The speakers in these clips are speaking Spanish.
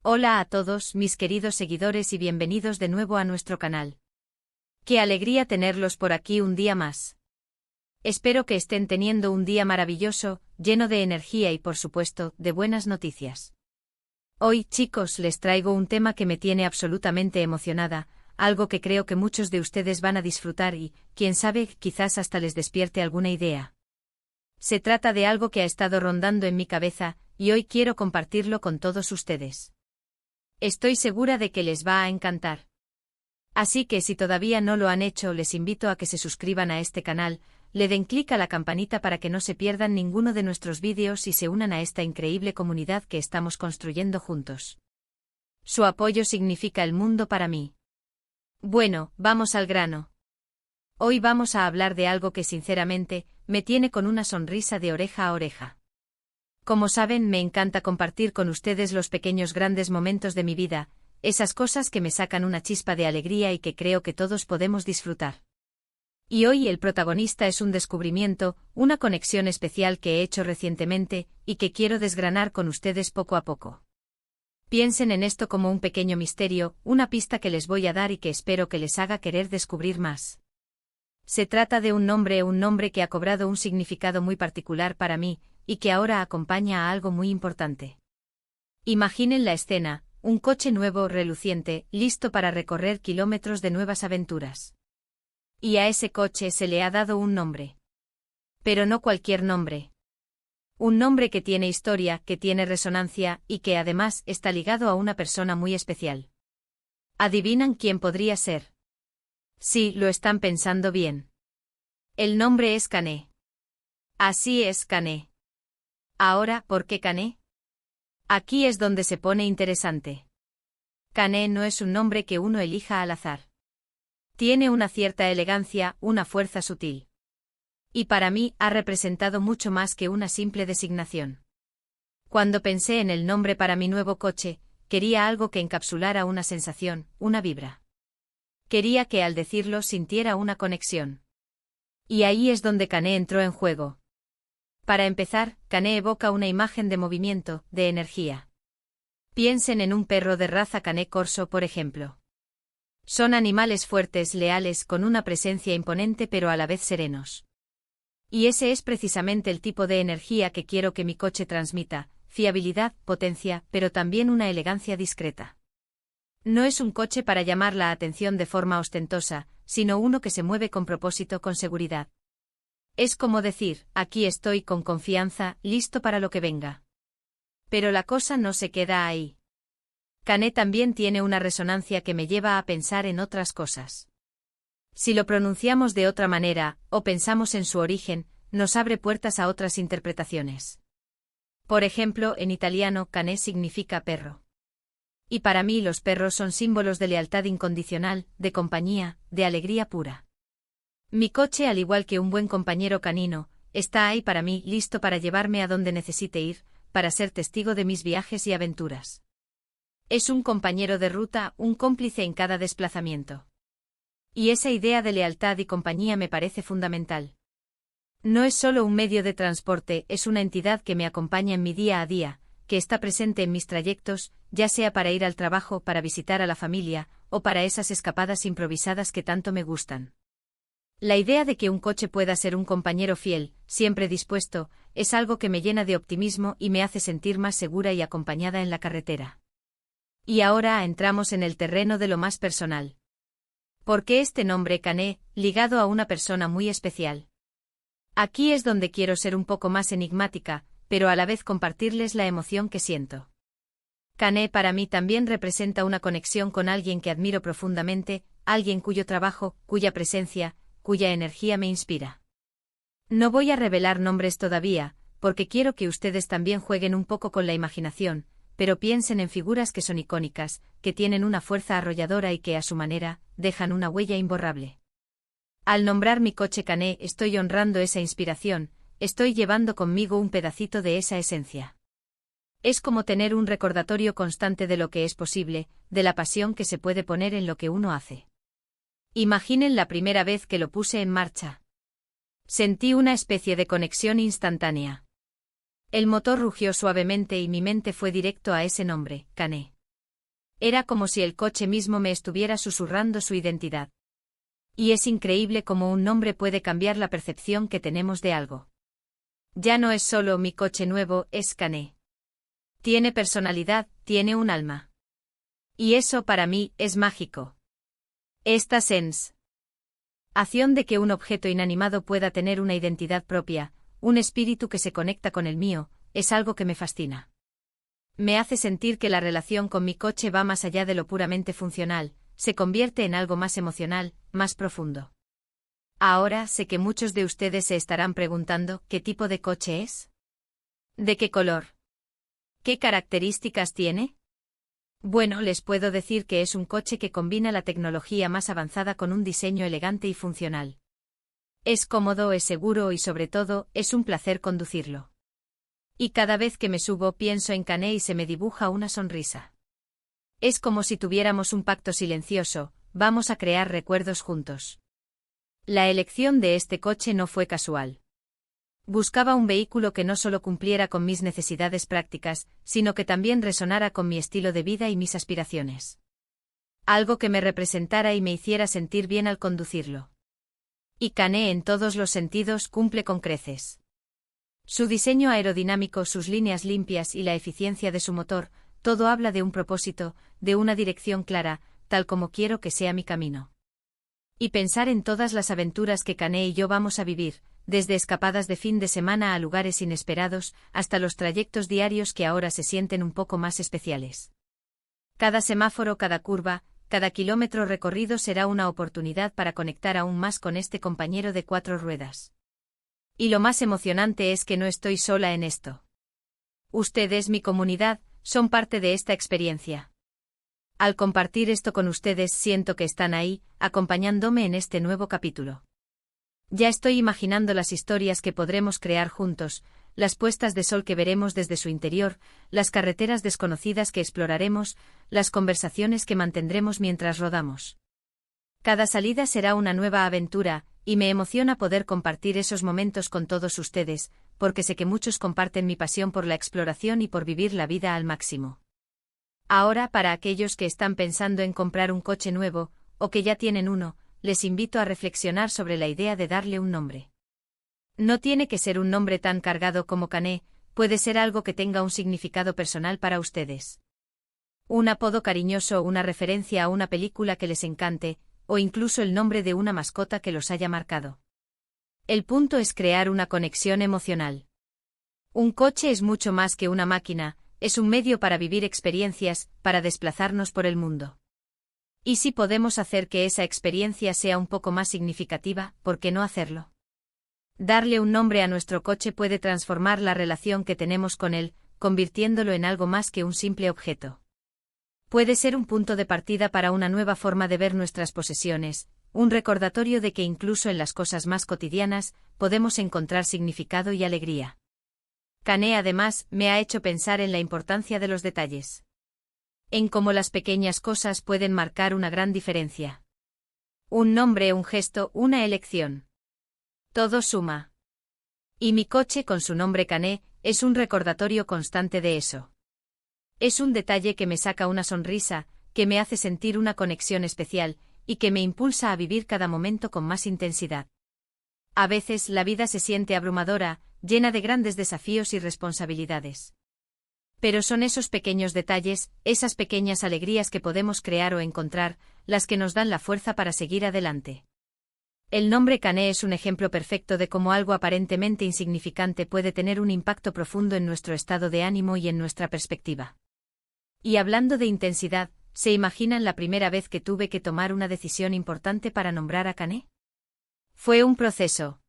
Hola a todos mis queridos seguidores y bienvenidos de nuevo a nuestro canal. Qué alegría tenerlos por aquí un día más. Espero que estén teniendo un día maravilloso, lleno de energía y por supuesto, de buenas noticias. Hoy, chicos, les traigo un tema que me tiene absolutamente emocionada, algo que creo que muchos de ustedes van a disfrutar y, quién sabe, quizás hasta les despierte alguna idea. Se trata de algo que ha estado rondando en mi cabeza, y hoy quiero compartirlo con todos ustedes. Estoy segura de que les va a encantar. Así que si todavía no lo han hecho, les invito a que se suscriban a este canal, le den clic a la campanita para que no se pierdan ninguno de nuestros vídeos y se unan a esta increíble comunidad que estamos construyendo juntos. Su apoyo significa el mundo para mí. Bueno, vamos al grano. Hoy vamos a hablar de algo que sinceramente, me tiene con una sonrisa de oreja a oreja. Como saben, me encanta compartir con ustedes los pequeños grandes momentos de mi vida, esas cosas que me sacan una chispa de alegría y que creo que todos podemos disfrutar. Y hoy el protagonista es un descubrimiento, una conexión especial que he hecho recientemente, y que quiero desgranar con ustedes poco a poco. Piensen en esto como un pequeño misterio, una pista que les voy a dar y que espero que les haga querer descubrir más. Se trata de un nombre que ha cobrado un significado muy particular para mí, y que ahora acompaña a algo muy importante. Imaginen la escena, un coche nuevo, reluciente, listo para recorrer kilómetros de nuevas aventuras. Y a ese coche se le ha dado un nombre. Pero no cualquier nombre. Un nombre que tiene historia, que tiene resonancia, y que además está ligado a una persona muy especial. ¿Adivinan quién podría ser? Sí, lo están pensando bien. El nombre es Cané. Así es, Cané. Ahora, ¿por qué Cané? Aquí es donde se pone interesante. Cané no es un nombre que uno elija al azar. Tiene una cierta elegancia, una fuerza sutil. Y para mí ha representado mucho más que una simple designación. Cuando pensé en el nombre para mi nuevo coche, quería algo que encapsulara una sensación, una vibra. Quería que al decirlo sintiera una conexión. Y ahí es donde Cané entró en juego. Para empezar, Cané evoca una imagen de movimiento, de energía. Piensen en un perro de raza Cané Corso, por ejemplo. Son animales fuertes, leales, con una presencia imponente pero a la vez serenos. Y ese es precisamente el tipo de energía que quiero que mi coche transmita, fiabilidad, potencia, pero también una elegancia discreta. No es un coche para llamar la atención de forma ostentosa, sino uno que se mueve con propósito, con seguridad. Es como decir, aquí estoy con confianza, listo para lo que venga. Pero la cosa no se queda ahí. Cané también tiene una resonancia que me lleva a pensar en otras cosas. Si lo pronunciamos de otra manera, o pensamos en su origen, nos abre puertas a otras interpretaciones. Por ejemplo, en italiano, Cané significa perro. Y para mí los perros son símbolos de lealtad incondicional, de compañía, de alegría pura. Mi coche, al igual que un buen compañero canino, está ahí para mí, listo para llevarme a donde necesite ir, para ser testigo de mis viajes y aventuras. Es un compañero de ruta, un cómplice en cada desplazamiento. Y esa idea de lealtad y compañía me parece fundamental. No es solo un medio de transporte, es una entidad que me acompaña en mi día a día, que está presente en mis trayectos, ya sea para ir al trabajo, para visitar a la familia, o para esas escapadas improvisadas que tanto me gustan. La idea de que un coche pueda ser un compañero fiel, siempre dispuesto, es algo que me llena de optimismo y me hace sentir más segura y acompañada en la carretera. Y ahora entramos en el terreno de lo más personal. ¿Por qué este nombre Cané, ligado a una persona muy especial? Aquí es donde quiero ser un poco más enigmática, pero a la vez compartirles la emoción que siento. Cané para mí también representa una conexión con alguien que admiro profundamente, alguien cuyo trabajo, cuya presencia, cuya energía me inspira. No voy a revelar nombres todavía, porque quiero que ustedes también jueguen un poco con la imaginación, pero piensen en figuras que son icónicas, que tienen una fuerza arrolladora y que a su manera, dejan una huella imborrable. Al nombrar mi coche Cané estoy honrando esa inspiración, estoy llevando conmigo un pedacito de esa esencia. Es como tener un recordatorio constante de lo que es posible, de la pasión que se puede poner en lo que uno hace. Imaginen la primera vez que lo puse en marcha. Sentí una especie de conexión instantánea. El motor rugió suavemente y mi mente fue directo a ese nombre, Cané. Era como si el coche mismo me estuviera susurrando su identidad. Y es increíble cómo un nombre puede cambiar la percepción que tenemos de algo. Ya no es solo mi coche nuevo, es Cané. Tiene personalidad, tiene un alma. Y eso para mí es mágico. Esta sensación de que un objeto inanimado pueda tener una identidad propia, un espíritu que se conecta con el mío, es algo que me fascina. Me hace sentir que la relación con mi coche va más allá de lo puramente funcional, se convierte en algo más emocional, más profundo. Ahora sé que muchos de ustedes se estarán preguntando, ¿qué tipo de coche es? ¿De qué color? ¿Qué características tiene? Bueno, les puedo decir que es un coche que combina la tecnología más avanzada con un diseño elegante y funcional. Es cómodo, es seguro y sobre todo, es un placer conducirlo. Y cada vez que me subo pienso en Cané y se me dibuja una sonrisa. Es como si tuviéramos un pacto silencioso, vamos a crear recuerdos juntos. La elección de este coche no fue casual. Buscaba un vehículo que no solo cumpliera con mis necesidades prácticas, sino que también resonara con mi estilo de vida y mis aspiraciones. Algo que me representara y me hiciera sentir bien al conducirlo. Y Cané en todos los sentidos cumple con creces. Su diseño aerodinámico, sus líneas limpias y la eficiencia de su motor, todo habla de un propósito, de una dirección clara, tal como quiero que sea mi camino. Y pensar en todas las aventuras que Cané y yo vamos a vivir, desde escapadas de fin de semana a lugares inesperados, hasta los trayectos diarios que ahora se sienten un poco más especiales. Cada semáforo, cada curva, cada kilómetro recorrido será una oportunidad para conectar aún más con este compañero de 4 ruedas. Y lo más emocionante es que no estoy sola en esto. Ustedes, mi comunidad, son parte de esta experiencia. Al compartir esto con ustedes siento que están ahí, acompañándome en este nuevo capítulo. Ya estoy imaginando las historias que podremos crear juntos, las puestas de sol que veremos desde su interior, las carreteras desconocidas que exploraremos, las conversaciones que mantendremos mientras rodamos. Cada salida será una nueva aventura, y me emociona poder compartir esos momentos con todos ustedes, porque sé que muchos comparten mi pasión por la exploración y por vivir la vida al máximo. Ahora, para aquellos que están pensando en comprar un coche nuevo, o que ya tienen uno, les invito a reflexionar sobre la idea de darle un nombre. No tiene que ser un nombre tan cargado como Cané, puede ser algo que tenga un significado personal para ustedes. Un apodo cariñoso, una referencia a una película que les encante, o incluso el nombre de una mascota que los haya marcado. El punto es crear una conexión emocional. Un coche es mucho más que una máquina, es un medio para vivir experiencias, para desplazarnos por el mundo. Y si podemos hacer que esa experiencia sea un poco más significativa, ¿por qué no hacerlo? Darle un nombre a nuestro coche puede transformar la relación que tenemos con él, convirtiéndolo en algo más que un simple objeto. Puede ser un punto de partida para una nueva forma de ver nuestras posesiones, un recordatorio de que incluso en las cosas más cotidianas, podemos encontrar significado y alegría. Cané además me ha hecho pensar en la importancia de los detalles. En cómo las pequeñas cosas pueden marcar una gran diferencia. Un nombre, un gesto, una elección. Todo suma. Y mi coche con su nombre Cané, es un recordatorio constante de eso. Es un detalle que me saca una sonrisa, que me hace sentir una conexión especial, y que me impulsa a vivir cada momento con más intensidad. A veces la vida se siente abrumadora, llena de grandes desafíos y responsabilidades. Pero son esos pequeños detalles, esas pequeñas alegrías que podemos crear o encontrar, las que nos dan la fuerza para seguir adelante. El nombre Cané es un ejemplo perfecto de cómo algo aparentemente insignificante puede tener un impacto profundo en nuestro estado de ánimo y en nuestra perspectiva. Y hablando de intensidad, ¿se imaginan la primera vez que tuve que tomar una decisión importante para nombrar a Cané? Fue un proceso.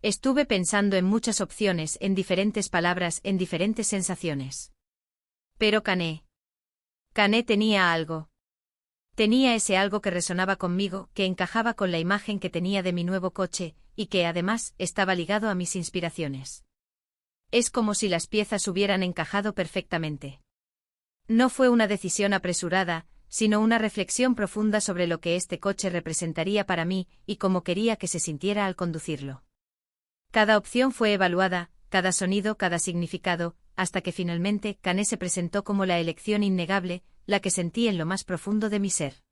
Estuve pensando en muchas opciones, en diferentes palabras, en diferentes sensaciones. Pero Cané tenía algo. Tenía ese algo que resonaba conmigo, que encajaba con la imagen que tenía de mi nuevo coche, y que además estaba ligado a mis inspiraciones. Es como si las piezas hubieran encajado perfectamente. No fue una decisión apresurada, sino una reflexión profunda sobre lo que este coche representaría para mí y cómo quería que se sintiera al conducirlo. Cada opción fue evaluada, cada sonido, cada significado, hasta que finalmente Cané se presentó como la elección innegable, la que sentí en lo más profundo de mi ser.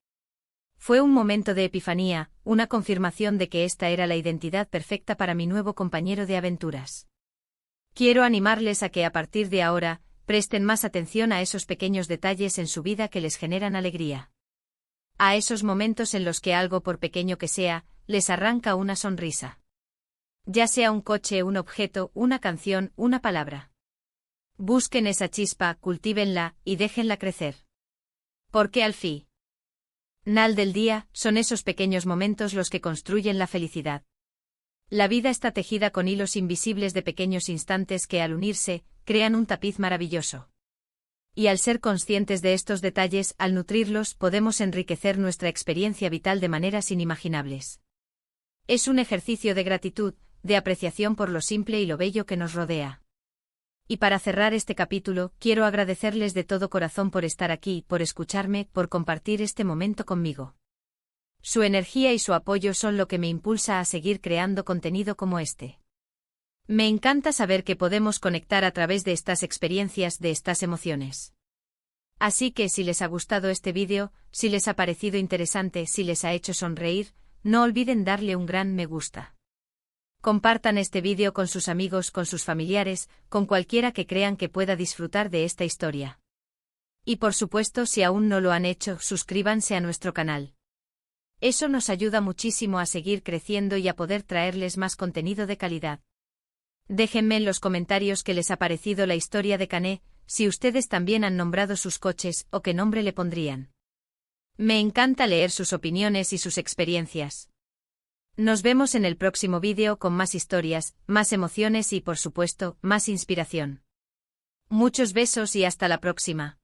Fue un momento de epifanía, una confirmación de que esta era la identidad perfecta para mi nuevo compañero de aventuras. Quiero animarles a que a partir de ahora, presten más atención a esos pequeños detalles en su vida que les generan alegría. A esos momentos en los que algo, por pequeño que sea, les arranca una sonrisa. Ya sea un coche, un objeto, una canción, una palabra. Busquen esa chispa, cultívenla, y déjenla crecer. Porque al final del día, son esos pequeños momentos los que construyen la felicidad. La vida está tejida con hilos invisibles de pequeños instantes que, al unirse, crean un tapiz maravilloso. Y al ser conscientes de estos detalles, al nutrirlos, podemos enriquecer nuestra experiencia vital de maneras inimaginables. Es un ejercicio de gratitud, de apreciación por lo simple y lo bello que nos rodea. Y para cerrar este capítulo, quiero agradecerles de todo corazón por estar aquí, por escucharme, por compartir este momento conmigo. Su energía y su apoyo son lo que me impulsa a seguir creando contenido como este. Me encanta saber que podemos conectar a través de estas experiencias, de estas emociones. Así que si les ha gustado este vídeo, si les ha parecido interesante, si les ha hecho sonreír, no olviden darle un gran me gusta. Compartan este vídeo con sus amigos, con sus familiares, con cualquiera que crean que pueda disfrutar de esta historia. Y por supuesto, si aún no lo han hecho, suscríbanse a nuestro canal. Eso nos ayuda muchísimo a seguir creciendo y a poder traerles más contenido de calidad. Déjenme en los comentarios qué les ha parecido la historia de Cané, si ustedes también han nombrado sus coches o qué nombre le pondrían. Me encanta leer sus opiniones y sus experiencias. Nos vemos en el próximo vídeo con más historias, más emociones y, por supuesto, más inspiración. Muchos besos y hasta la próxima.